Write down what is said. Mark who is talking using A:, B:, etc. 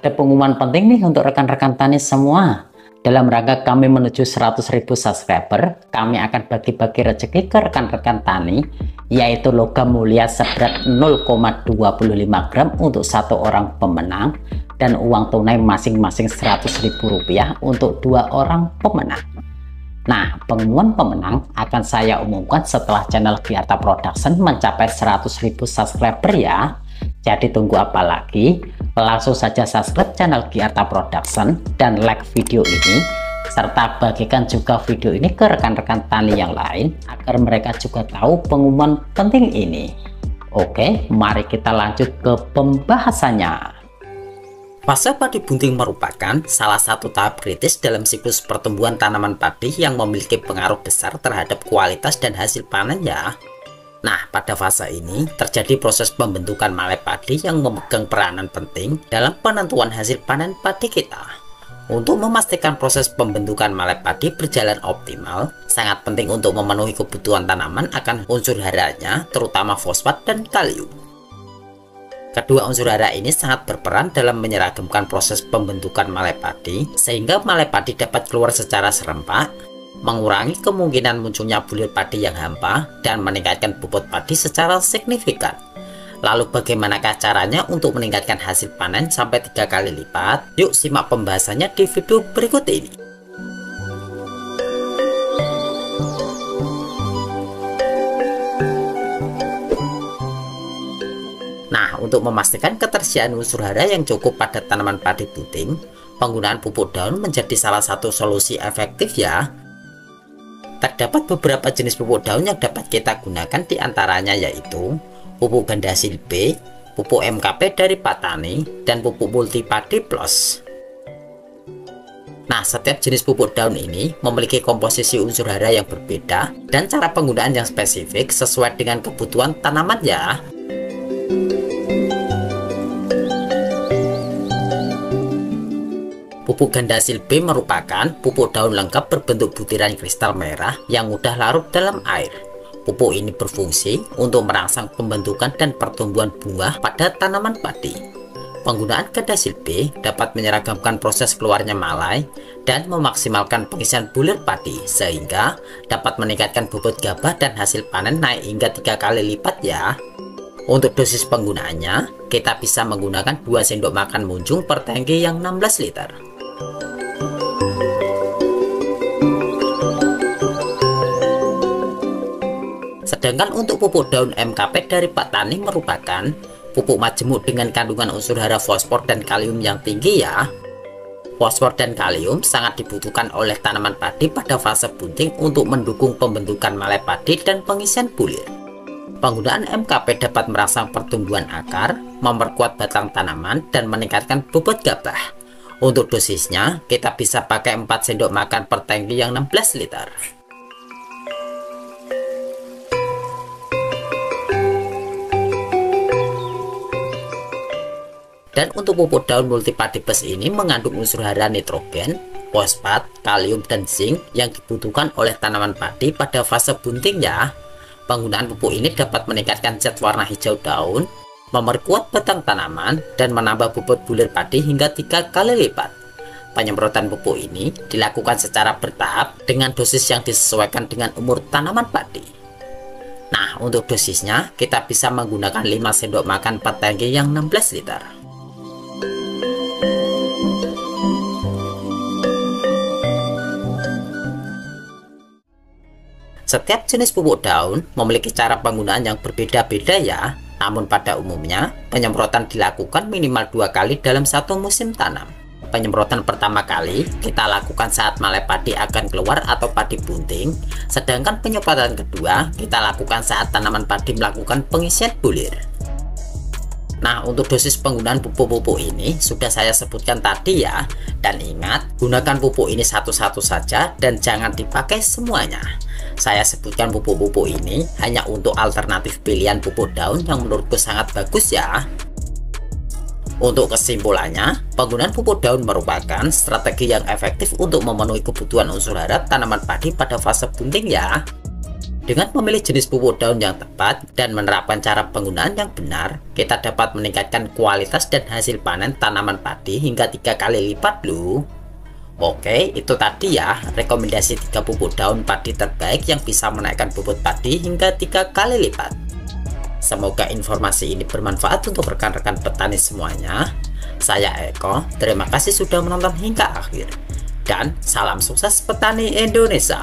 A: Ada pengumuman penting nih untuk rekan-rekan tani semua. Dalam rangka kami menuju 100.000 subscriber, kami akan bagi-bagi rezeki ke rekan-rekan tani, yaitu logam mulia seberat 0,25 gram untuk satu orang pemenang, dan uang tunai masing-masing Rp100.000 untuk 2 orang pemenang. Nah, pengumuman pemenang akan saya umumkan setelah channel Giarta Production mencapai 100.000 subscriber ya. Jadi tunggu apa lagi? Langsung saja subscribe channel Giarta Production dan like video ini, serta bagikan juga video ini ke rekan-rekan tani yang lain agar mereka juga tahu pengumuman penting ini. Oke, mari kita lanjut ke pembahasannya.
B: Fase padi bunting merupakan salah satu tahap kritis dalam siklus pertumbuhan tanaman padi yang memiliki pengaruh besar terhadap kualitas dan hasil panen ya. Nah, pada fase ini terjadi proses pembentukan malai padi yang memegang peranan penting dalam penentuan hasil panen padi kita. Untuk memastikan proses pembentukan malai padi berjalan optimal, sangat penting untuk memenuhi kebutuhan tanaman akan unsur haranya, terutama fosfat dan kalium. Kedua unsur hara ini sangat berperan dalam menyeragamkan proses pembentukan malai padi, sehingga malai padi dapat keluar secara serempak, mengurangi kemungkinan munculnya bulir padi yang hampa, dan meningkatkan bobot padi secara signifikan. Lalu bagaimanakah caranya untuk meningkatkan hasil panen sampai 3 kali lipat? Yuk simak pembahasannya di video berikut ini. Nah, untuk memastikan ketersediaan unsur hara yang cukup pada tanaman padi bunting, penggunaan pupuk daun menjadi salah satu solusi efektif ya. Terdapat beberapa jenis pupuk daun yang dapat kita gunakan, diantaranya yaitu pupuk Gandasil B, pupuk MKP dari Patani, dan pupuk Multipadi Plus. Nah, setiap jenis pupuk daun ini memiliki komposisi unsur hara yang berbeda dan cara penggunaan yang spesifik sesuai dengan kebutuhan tanaman ya. Pupuk Gandasil B merupakan pupuk daun lengkap berbentuk butiran kristal merah yang mudah larut dalam air. Pupuk ini berfungsi untuk merangsang pembentukan dan pertumbuhan bunga pada tanaman padi. Penggunaan Gandasil B dapat menyeragamkan proses keluarnya malai dan memaksimalkan pengisian bulir padi, sehingga dapat meningkatkan bobot gabah dan hasil panen naik hingga 3 kali lipat ya. Untuk dosis penggunaannya, kita bisa menggunakan 2 sendok makan munjung per tangki yang 16 liter. Sedangkan untuk pupuk daun MKP dari Patani merupakan pupuk majemuk dengan kandungan unsur hara fosfor dan kalium yang tinggi ya. Fosfor dan kalium sangat dibutuhkan oleh tanaman padi pada fase bunting untuk mendukung pembentukan malai padi dan pengisian bulir. Penggunaan MKP dapat merangsang pertumbuhan akar, memperkuat batang tanaman, dan meningkatkan bobot gabah. Untuk dosisnya, kita bisa pakai 4 sendok makan per tangki yang 16 liter. Dan untuk pupuk daun Multipadi Plus ini mengandung unsur hara nitrogen, fosfat, kalium, dan zinc yang dibutuhkan oleh tanaman padi pada fase bunting ya. Penggunaan pupuk ini dapat meningkatkan cat warna hijau daun, memperkuat batang tanaman, dan menambah bobot bulir padi hingga 3 kali lipat. Penyemprotan pupuk ini dilakukan secara bertahap dengan dosis yang disesuaikan dengan umur tanaman padi. Nah, untuk dosisnya kita bisa menggunakan 5 sendok makan per tangki yang 16 liter. Setiap jenis pupuk daun memiliki cara penggunaan yang berbeda-beda ya. Namun pada umumnya, penyemprotan dilakukan minimal 2 kali dalam satu musim tanam. Penyemprotan pertama kali kita lakukan saat malai padi akan keluar atau padi bunting. Sedangkan penyemprotan kedua kita lakukan saat tanaman padi melakukan pengisian bulir. Nah, untuk dosis penggunaan pupuk-pupuk ini sudah saya sebutkan tadi ya. Dan ingat, gunakan pupuk ini satu-satu saja dan jangan dipakai semuanya. Saya sebutkan pupuk-pupuk ini hanya untuk alternatif pilihan pupuk daun yang menurutku sangat bagus ya. Untuk kesimpulannya, penggunaan pupuk daun merupakan strategi yang efektif untuk memenuhi kebutuhan unsur hara tanaman padi pada fase bunting ya. Dengan memilih jenis pupuk daun yang tepat dan menerapkan cara penggunaan yang benar, kita dapat meningkatkan kualitas dan hasil panen tanaman padi hingga 3 kali lipat loh. Oke, itu tadi ya rekomendasi 3 pupuk daun padi terbaik yang bisa menaikkan bobot padi hingga 3 kali lipat. Semoga informasi ini bermanfaat untuk rekan-rekan petani semuanya. Saya Eko, terima kasih sudah menonton hingga akhir. Dan salam sukses petani Indonesia.